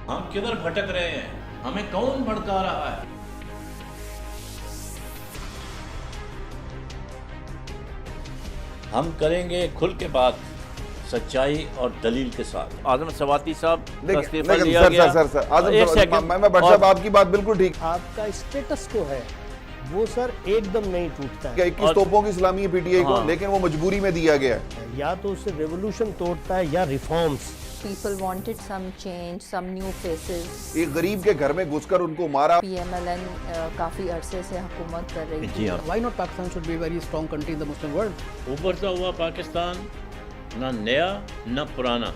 ہم کدھر بھٹک رہے ہیں؟ ہمیں کون بھڑکا رہا ہے؟ ہم کریں گے کھل کے بات، سچائی اور دلیل کے ساتھ۔ اعظم سواتی صاحب کا استعفیٰ لیا گیا۔ سر اعظم ایک صاحب، سیکنڈ، میں بٹ صاحب آپ کی بات بالکل ٹھیک آپ کا اسٹیٹس کو ہے وہ سر ایک دم نہیں ٹوٹتا ہے۔ کہ 21 توپوں کی سلامی ہے پی ٹی آئی کو، ہاں۔ لیکن وہ مجبوری میں دیا گیا ہے۔ یا تو اسے ریولوشن توڑتا ہے یا reforms. People wanted some change, some new faces. ایک غریب کے گھر میں گھس کر ان کو مارا۔ PMLN کافی عرصے سے حکومت کر رہی تھی۔ جی ہاں، Why not Pakistan should be a very strong country in the Muslim world? ابھرتا ہوا پاکستان، نہ نیا نہ پرانا،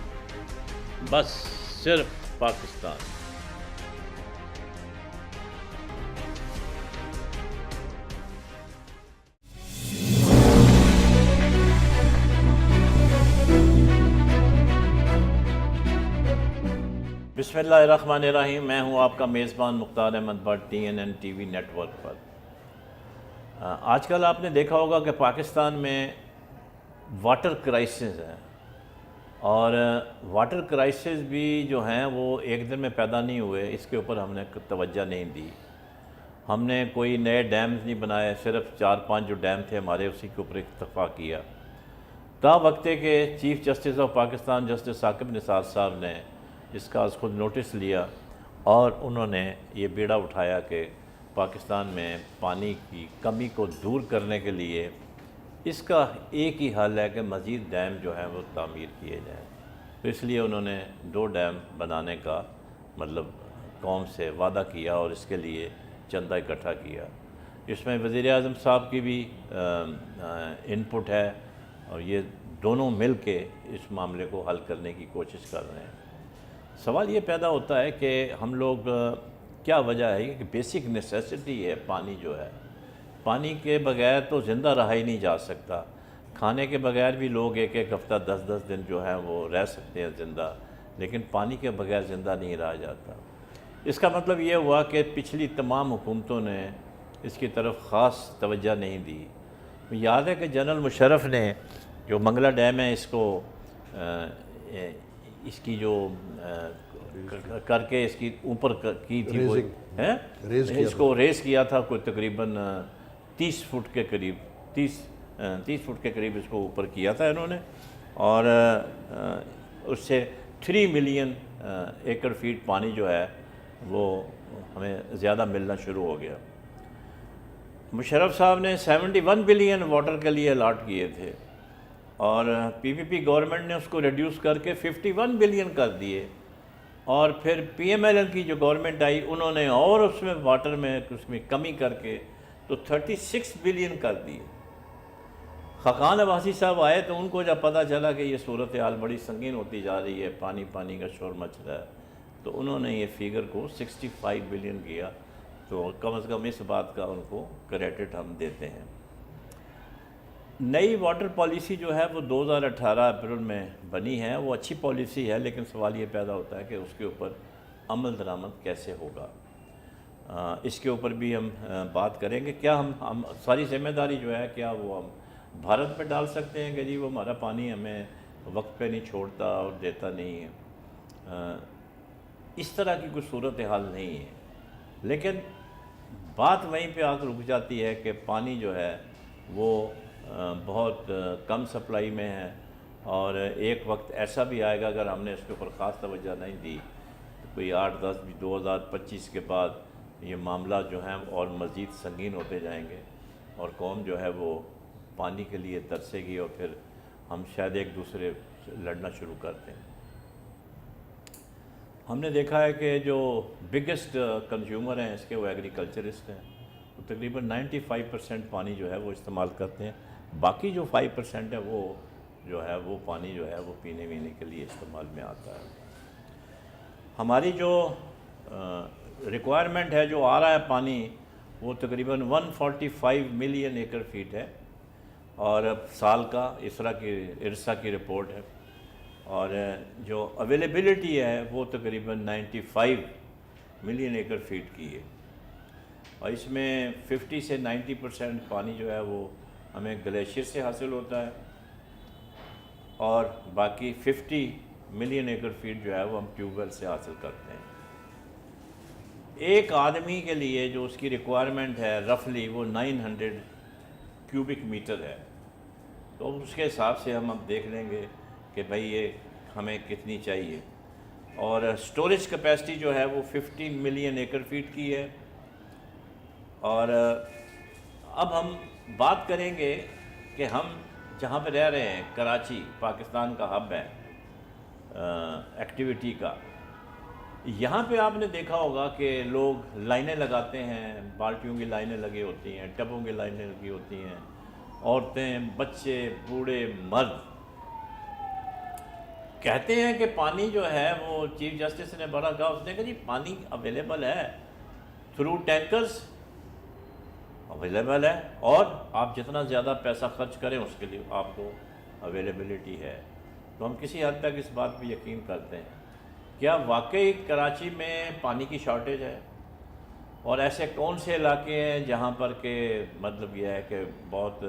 بس صرف پاکستان۔ بسم اللہ الرحمن الرحیم، میں ہوں آپ کا میزبان Mukhtar Ahmed Butt, TNN TV network پر۔ آج کل آپ نے دیکھا ہوگا کہ پاکستان میں واٹر کرائسس ہے، اور واٹر کرائسس بھی جو ہیں وہ ایک دن میں پیدا نہیں ہوئے، اس کے اوپر ہم نے توجہ نہیں دی۔ ہم نے کوئی نئے ڈیمز نہیں بنائے، صرف 4-5 جو ڈیم تھے ہمارے اسی کے اوپر اکتفا کیا۔ تا وقتے کہ chief justice of Pakistan justice Saqib Nisar sahib نے اس کا از خود نوٹس لیا، اور انہوں نے یہ بیڑا اٹھایا کہ پاکستان میں پانی کی کمی کو دور کرنے کے لیے اس کا ایک ہی حل ہے کہ مزید ڈیم جو ہیں وہ تعمیر کیے جائیں۔ تو اس لیے انہوں نے 2 ڈیم بنانے کا مطلب قوم سے وعدہ کیا، اور اس کے لیے چندہ اکٹھا کیا۔ اس میں وزیر اعظم صاحب کی بھی انپٹ ہے، اور یہ دونوں مل کے اس معاملے کو حل کرنے کی کوشش کر رہے ہیں۔ سوال یہ پیدا ہوتا ہے کہ ہم لوگ کیا وجہ ہے کہ بیسک نیسیسٹی ہے پانی جو ہے، پانی کے بغیر تو زندہ رہا ہی نہیں جا سکتا۔ کھانے کے بغیر بھی لوگ ایک ہفتہ 10 دن جو ہے وہ رہ سکتے ہیں زندہ، لیکن پانی کے بغیر زندہ نہیں رہا جاتا۔ اس کا مطلب یہ ہوا کہ پچھلی تمام حکومتوں نے اس کی طرف خاص توجہ نہیں دی۔ یاد ہے کہ جنرل مشرف نے جو منگلہ ڈیم ہے اس کو اس کی جو کر کے اس کی اوپر کی تھی، وہ اس کو ریز کیا تھا، کوئی تقریباً 30 فٹ کے قریب 30 فٹ کے قریب اس کو اوپر کیا تھا انہوں نے، اور اس سے 3 ملین ایکڑ فیٹ پانی جو ہے وہ ہمیں زیادہ ملنا شروع ہو گیا۔ مشرف صاحب نے 71 بلین واٹر کے لیے الاٹ کیے تھے، اور PPP گورنمنٹ نے اس کو ریڈیوس کر کے 51 بلین کر دیے، اور پھر PMLN کی جو گورنمنٹ آئی انہوں نے اور اس میں واٹر میں کمی کر کے تو 36 بلین کر دیے۔ خاقان عباسی صاحب آئے تو ان کو جب پتہ چلا کہ یہ صورتحال بڑی سنگین ہوتی جا رہی ہے، پانی کا شور مچ رہا ہے، تو انہوں نے یہ فیگر کو 65 بلین کیا۔ تو کم از کم اس بات کا ان کو کریڈٹ ہم دیتے ہیں۔ نئی واٹر پالیسی جو ہے وہ 2018 اپریل میں بنی ہے، وہ اچھی پالیسی ہے، لیکن سوال یہ پیدا ہوتا ہے کہ اس کے اوپر عمل درآمد کیسے ہوگا۔ اس کے اوپر بھی ہم بات کریں گے۔ کیا ہم ساری ذمہ داری جو ہے کیا وہ ہم بھارت پہ ڈال سکتے ہیں کہ جی وہ ہمارا پانی ہمیں وقت پہ نہیں چھوڑتا اور دیتا نہیں ہے؟ اس طرح کی کوئی صورتحال نہیں ہے، لیکن بات وہیں پہ آ کر رک جاتی ہے کہ پانی جو ہے وہ بہت کم سپلائی میں ہے، اور ایک وقت ایسا بھی آئے گا اگر ہم نے اس کے اوپر خاص توجہ نہیں دی تو کوئی 8-10 2025 کے بعد یہ معاملات جو ہیں اور مزید سنگین ہوتے جائیں گے، اور قوم جو ہے وہ پانی کے لیے ترسے گی، اور پھر ہم شاید ایک دوسرے سے لڑنا شروع کرتے ہیں۔ ہم نے دیکھا ہے کہ جو بگسٹ کنزیومر ہیں اس کے وہ ایگریکلچرسٹ ہیں، وہ تقریباً 95% پانی جو ہے وہ استعمال کرتے ہیں، باقی جو 5% ہے وہ جو ہے وہ پانی جو ہے وہ پینے وینے کے لیے استعمال میں آتا ہے۔ ہماری جو ریکوائرمنٹ ہے جو آ رہا ہے پانی وہ تقریباً 145 ملین ایکڑ فیٹ ہے، اور سال کا ارسا کی رپورٹ ہے، اور جو اویلیبلٹی ہے وہ تقریباً 95 ملین ایکڑ فیٹ کی ہے، اور اس میں 50 سے 90% پانی جو ہے وہ ہمیں گلیشیئر سے حاصل ہوتا ہے، اور باقی 50 ملین ایکڑ فیٹ جو ہے وہ ہم ٹیوب ویل سے حاصل کرتے ہیں۔ ایک آدمی کے لیے جو اس کی ریکوائرمنٹ ہے رفلی وہ 900 کیوبک میٹر ہے. تو اس کے حساب سے ہم اب دیکھ لیں گے کہ بھئی یہ ہمیں کتنی چاہیے. اور سٹوریج کیپیسٹی جو ہے وہ 15 ملین ایکڑ فیٹ کی ہے. اور اب ہم بات کریں گے کہ ہم جہاں پہ رہ رہے ہیں کراچی پاکستان کا ہب ہے ایکٹیویٹی کا. یہاں پہ آپ نے دیکھا ہوگا کہ لوگ لائنیں لگاتے ہیں, بالٹیوں کی لائنیں لگی ہوتی ہیں, ٹبوں کی لائنیں لگی ہوتی ہیں, عورتیں, بچے, بوڑھے, مرد. کہتے ہیں کہ پانی جو ہے وہ چیف جسٹس نے بڑا کہا, اس نے کہا جی پانی اویلیبل ہے تھرو ٹینکرز اویلیبل ہے, اور آپ جتنا زیادہ پیسہ خرچ کریں اس کے لیے آپ کو اویلیبلٹی ہے. تو ہم کسی حد تک اس بات پہ یقین کرتے ہیں. کیا واقعی کراچی میں پانی کی شارٹیج ہے؟ اور ایسے کون سے علاقے ہیں جہاں پر کہ مطلب یہ ہے کہ بہت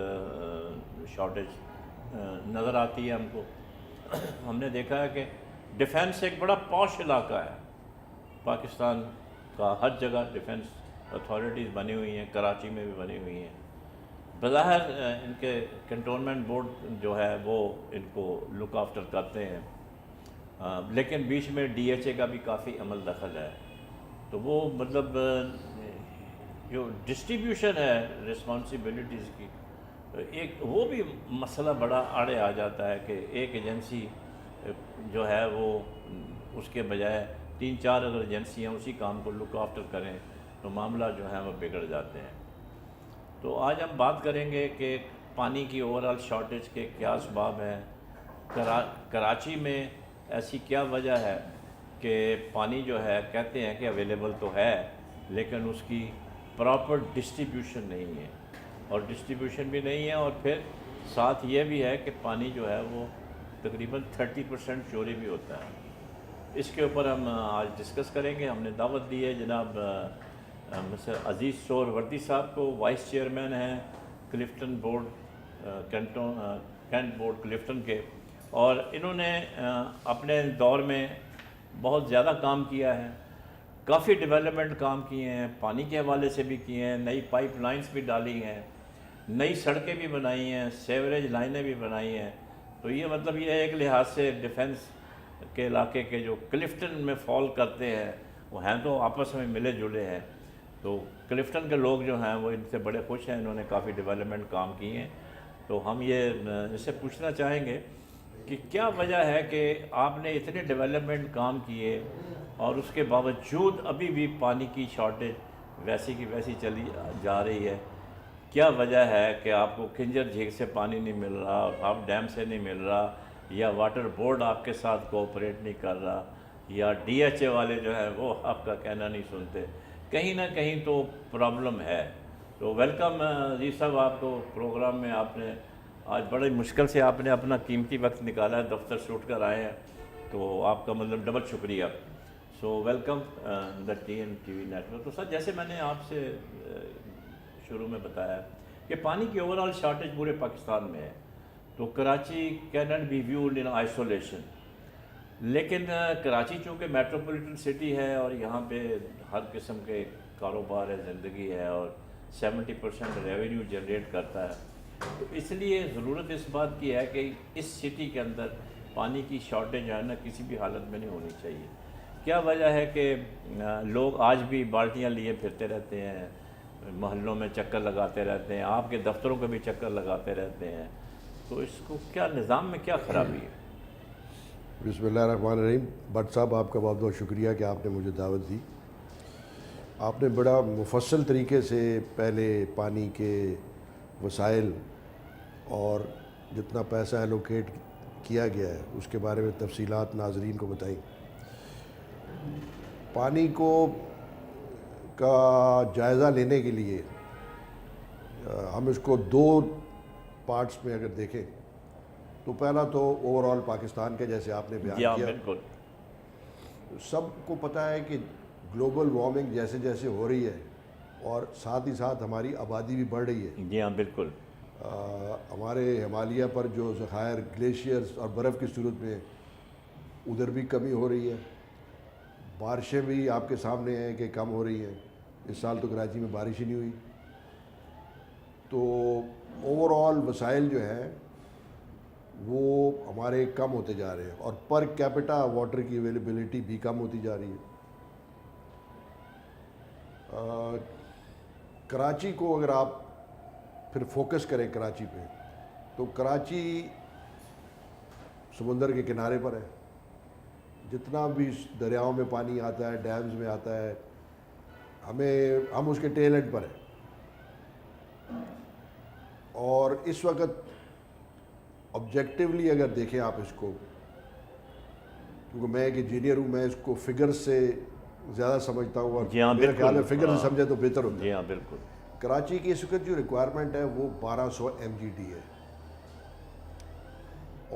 شارٹیج نظر آتی ہے ہم کو؟ ہم نے دیکھا ہے کہ ڈیفنس ایک بڑا پوش علاقہ ہے پاکستان کا, ہر جگہ ڈیفنس اتھارٹیز بنی ہوئی ہیں, کراچی میں بھی بنی ہوئی ہیں. بظاہر ان کے کنٹونمنٹ بورڈ جو ہے وہ ان کو لک آفٹر کرتے ہیں, لیکن بیچ میں DHA کا بھی کافی عمل دخل ہے. تو وہ مطلب جو ڈسٹریبیوشن ہے رسپانسبلٹیز کی, ایک وہ بھی مسئلہ بڑا آڑے آ جاتا ہے کہ ایک ایجنسی جو ہے وہ اس کے بجائے 3-4 اگر ایجنسیاں اسی کام کو لک آفٹر کریں تو معاملہ جو ہے وہ بگڑ جاتے ہیں. تو آج ہم بات کریں گے کہ پانی کی اوورآل شارٹیج کے کیا اسباب ہیں, کراچی میں ایسی کیا وجہ ہے کہ پانی جو ہے کہتے ہیں کہ اویلیبل تو ہے لیکن اس کی پراپر ڈسٹریبیوشن نہیں ہے, اور ڈسٹریبیوشن بھی نہیں ہے, اور پھر ساتھ یہ بھی ہے کہ پانی جو ہے وہ تقریباً 30% چوری بھی ہوتا ہے. اس کے اوپر ہم آج ڈسکس کریں گے. ہم نے دعوت دی ہے جناب مسٹر عزیز سور وردی صاحب کو, وائس چیئرمین ہیں Clifton board cantt board Clifton کے, اور انہوں نے اپنے دور میں بہت زیادہ کام کیا ہے, کافی ڈیولپمنٹ کام کیے ہیں, پانی کے حوالے سے بھی کیے ہیں, نئی پائپ لائنز بھی ڈالی ہیں, نئی سڑکیں بھی بنائی ہیں, سیوریج لائنیں بھی بنائی ہیں. تو یہ مطلب یہ ایک لحاظ سے ڈیفنس کے علاقے کے جو کلفٹن میں فال کرتے ہیں وہ ہیں تو آپس میں ملے جلے ہیں. تو کلفٹن کے لوگ جو ہیں وہ ان سے بڑے خوش ہیں, انہوں نے کافی ڈیولپمنٹ کام کیے ہیں. تو ہم یہ اس سے پوچھنا چاہیں گے کہ کیا وجہ ہے کہ آپ نے اتنے ڈیولپمنٹ کام کیے اور اس کے باوجود ابھی بھی پانی کی شارٹیج ویسی کی ویسی چلی جا رہی ہے؟ کیا وجہ ہے کہ آپ کو کنجر جھیل سے پانی نہیں مل رہا, آپ ڈیم سے نہیں مل رہا, یا واٹر بورڈ آپ کے ساتھ کوآپریٹ نہیں کر رہا, یا DHA والے جو ہے وہ آپ کا کہنا نہیں سنتے؟ کہیں نہ کہیں تو پرابلم ہے. تو ویلکم عزیز صاحب آپ کو پروگرام میں. آپ نے آج بڑی مشکل سے آپ نے اپنا قیمتی وقت نکالا ہے, دفتر سے اٹھ کر آئے ہیں, تو آپ کا مطلب ڈبل شکریہ. So welcome the TNTV network. تو سر جیسے میں نے آپ سے شروع میں بتایا کہ پانی کی اوورآل شارٹیج پورے پاکستان میں ہے, تو Karachi cannot be viewed in isolation. لیکن کراچی چونکہ میٹروپولیٹن سٹی ہے اور یہاں پہ ہر قسم کے کاروبار ہے, زندگی ہے, اور 70% ریونیو جنریٹ کرتا ہے, تو اس لیے ضرورت اس بات کی ہے کہ اس سٹی کے اندر پانی کی شارٹیج جو ہے نا کسی بھی حالت میں نہیں ہونی چاہیے. کیا وجہ ہے کہ لوگ آج بھی بالٹیاں لیے پھرتے رہتے ہیں, محلوں میں چکر لگاتے رہتے ہیں, آپ کے دفتروں کے بھی چکر لگاتے رہتے ہیں؟ تو اس کو کیا نظام میں کیا خرابی ہے؟ بسم اللہ الرحمن الرحیم. بٹ صاحب آپ کا بہت بہت شکریہ کہ آپ نے مجھے دعوت دی. آپ نے بڑا مفصل طریقے سے پہلے پانی کے وسائل اور جتنا پیسہ ایلوکیٹ کیا گیا ہے اس کے بارے میں تفصیلات ناظرین کو بتائیں. پانی کا جائزہ لینے کے لیے ہم اس کو 2 پارٹس میں اگر دیکھیں تو پہلا تو اوور آل پاکستان کے, جیسے آپ نے بیان کیا, بالکل سب کو پتہ ہے کہ گلوبل وارمنگ جیسے جیسے ہو رہی ہے اور ساتھ ہی ساتھ ہماری آبادی بھی بڑھ رہی ہے. جی ہاں بالکل. ہمارے ہمالیہ پر جو ذخائر گلیشیئرز اور برف کی صورت میں ادھر بھی کمی ہو رہی ہے. بارشیں بھی آپ کے سامنے ہیں کہ کم ہو رہی ہیں. اس سال تو کراچی میں بارش ہی نہیں ہوئی. تو اوور آل وسائل جو ہیں وہ ہمارے کم ہوتے جا رہے ہیں, اور پر کیپٹا واٹر کی اویلیبلٹی بھی کم ہوتی جا رہی ہے. کراچی کو اگر آپ پھر فوکس کریں کراچی پہ, تو کراچی سمندر کے کنارے پر ہے. جتنا بھی دریاؤں میں پانی آتا ہے, ڈیمز میں آتا ہے, ہم اس کے ٹیل اینڈ پر ہیں. اور اس وقت آبجیکٹیولی اگر دیکھیں آپ اس کو, کیونکہ میں ایک انجینئر ہوں, میں اس کو فگر سے زیادہ سمجھتا ہوں, اور جی ہاں میرا بالکل, خیال ہے فگر سے سمجھے تو بہتر ہوتا ہے. جی ہاں بالکل. کراچی کی اس وقت جو ریکوائرمنٹ ہے وہ 1200 MGD ہے,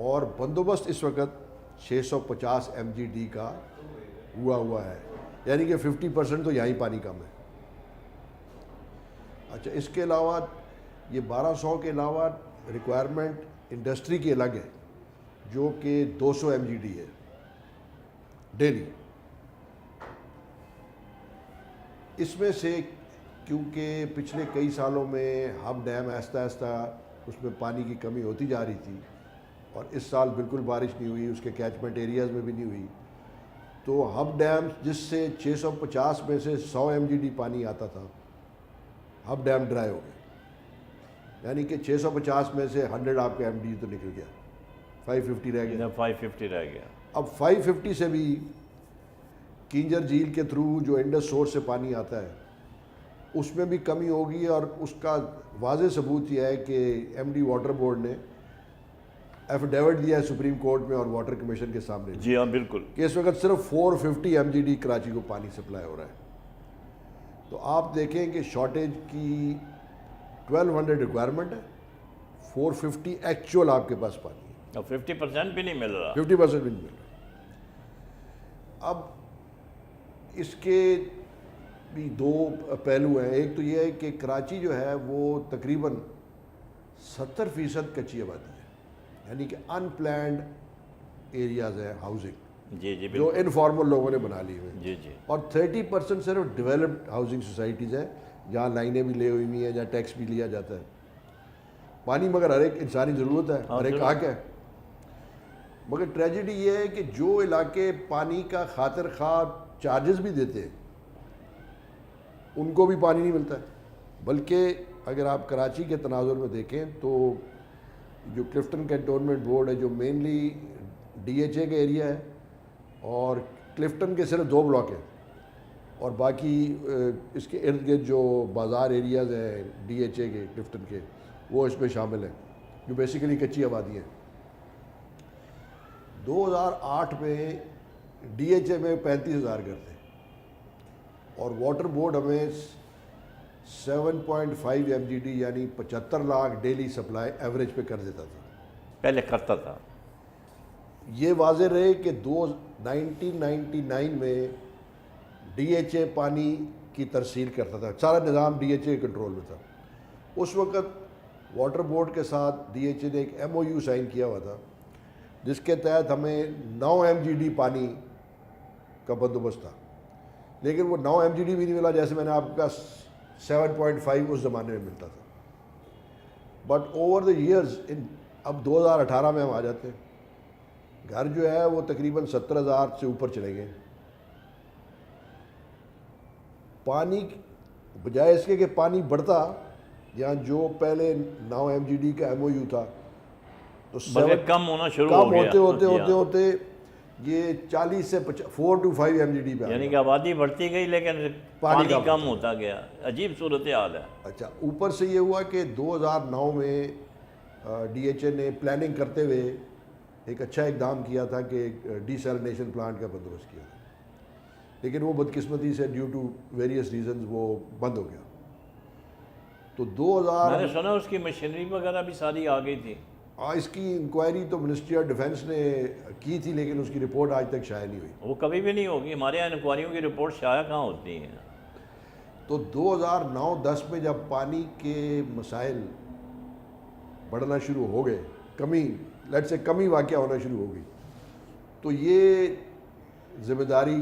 اور بندوبست اس وقت 650 MGD کا ہوا ہے, یعنی کہ 50% تو یہاں ہی پانی کم ہے. اچھا, اس کے علاوہ یہ 1200 کے علاوہ ریکوائرمنٹ انڈسٹری کی الگ ہے جو کہ 200 MGD ہے ڈیلی. اس میں سے کیونکہ پچھلے کئی سالوں میں ہب ڈیم آہستہ آہستہ اس میں پانی کی کمی ہوتی جا رہی تھی, اور اس سال بالکل بارش نہیں ہوئی, اس کے کیچمنٹ ایریاز میں بھی نہیں ہوئی, تو ہب ڈیم جس سے 650 میں سے 100 MGD پانی آتا تھا, ہب ڈیم ڈرائی ہو گیا, یعنی کہ 650 میں سے 100 آپ کا MGD تو نکل گیا, 550 رہ گیا. 550 رہ گیا. اب 550 سے بھی کینجر جھیل کے تھرو جو انڈس سورس سے پانی آتا ہے اس میں بھی کمی ہوگی, اور اس کا واضح ثبوت یہ ہے کہ MD واٹر بورڈ نے ایفیڈیوٹ دیا ہے سپریم کورٹ میں اور واٹر کمیشن کے سامنے, جی ہاں بالکل, کہ اس وقت صرف 450 MGD کراچی کو پانی سپلائی ہو رہا ہے. تو آپ دیکھیں کہ شارٹیج کی 1200 ریکوائرمنٹ ہے, 450 ایکچوئل آپ کے پاس پانی ہے, اب 50% بھی نہیں مل رہا. 50% بھی نہیں مل رہا. اب اس کے بھی دو پہلو ہیں. ایک تو یہ ہے کہ کراچی جو ہے وہ تقریباً 70% کچی آبادی ہے, یعنی کہ ان پلانڈ ایریاز ہیں ہاؤسنگ, جی جی جو بالکل, انفارمل لوگوں نے بنا لی ہوئی ہیں, جی جی, اور 30% صرف ڈیولپڈ ہاؤسنگ سوسائٹیز ہیں جہاں لائنیں بھی لے ہوئی ہیں, جہاں ٹیکس بھی لیا جاتا ہے. پانی مگر ہر ایک انسانی ضرورت ہے, ہر ایک حق ہے. مگر ٹریجڈی یہ ہے کہ جو علاقے پانی کا خاطر خواہ چارجز بھی دیتے ہیں ان کو بھی پانی نہیں ملتا ہے. بلکہ اگر آپ کراچی کے تناظر میں دیکھیں تو جو کلفٹن کینٹونمنٹ بورڈ ہے جو مینلی DHA کا ایریا ہے, اور کلفٹن کے صرف 2 بلاک ہیں, اور باقی اس کے ارد گرد جو بازار ایریاز ہیں DHA کے کلفٹن کے وہ اس میں شامل ہیں, جو بیسیکلی کچی آبادی ہیں. 2008 میں DHA میں 35,000 گھر تھے, اور واٹر بورڈ ہمیں 7.5 MGD یعنی 75 لاکھ ڈیلی سپلائی ایوریج پہ کر دیتا تھا, پہلے کرتا تھا. یہ واضح رہے کہ 1999 میں DHA پانی کی ترسیل کرتا تھا, سارا نظام DHA کنٹرول میں تھا. اس وقت واٹر بورڈ کے ساتھ DHA نے ایک MOU سائن کیا ہوا تھا جس کے تحت ہمیں 9 MGD پانی کا بندوبست تھا, لیکن وہ 9 MGD بھی نہیں ملا جیسے میں نے آپ کا 7.5 اس زمانے میں ملتا تھا. بٹ اوور دا ایئرز اب 2018 میں ہم آ جاتے ہیں, گھر جو ہے وہ تقریباً 70,000 سے اوپر چلے گئے. پانی بجائے اس کے کہ پانی بڑھتا, یہاں جو پہلے 9 MGD کا MOU تھا تو بلکہ کم ہونا شروع ہو گیا. ہوتے ہوتے یہ 40 سے 4 to 5 MGD پہ, یعنی کہ آبادی بڑھتی گئی لیکن پانی کم ہوتا گیا. عجیب صورتحال ہے. اچھا, اوپر سے یہ ہوا کہ 2009 میں DHA نے پلاننگ کرتے ہوئے ایک اچھا اقدام کیا تھا کہ ڈی سیلینیشن پلانٹ کا بندوبست کیا تھا, لیکن وہ بدقسمتی سے ڈیو ٹو ویریس ریزنز وہ بند ہو گیا. تو 2000 میں نے سنا اس کی مشینری وغیرہ بھی ساری آ گئی تھی. اس کی انکوائری تو منسٹری آف ڈیفنس نے کی تھی, لیکن اس کی رپورٹ آج تک شائع نہیں ہوئی. وہ کبھی بھی نہیں ہوگی, ہمارے یہاں انکوائریوں کی رپورٹ شائع کہاں ہوتی ہیں. تو 2009-10 میں جب پانی کے مسائل بڑھنا شروع ہو گئے, کمی واقعہ ہونا شروع ہو گئی, تو یہ ذمہ داری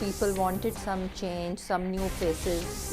People wanted some change, some new faces.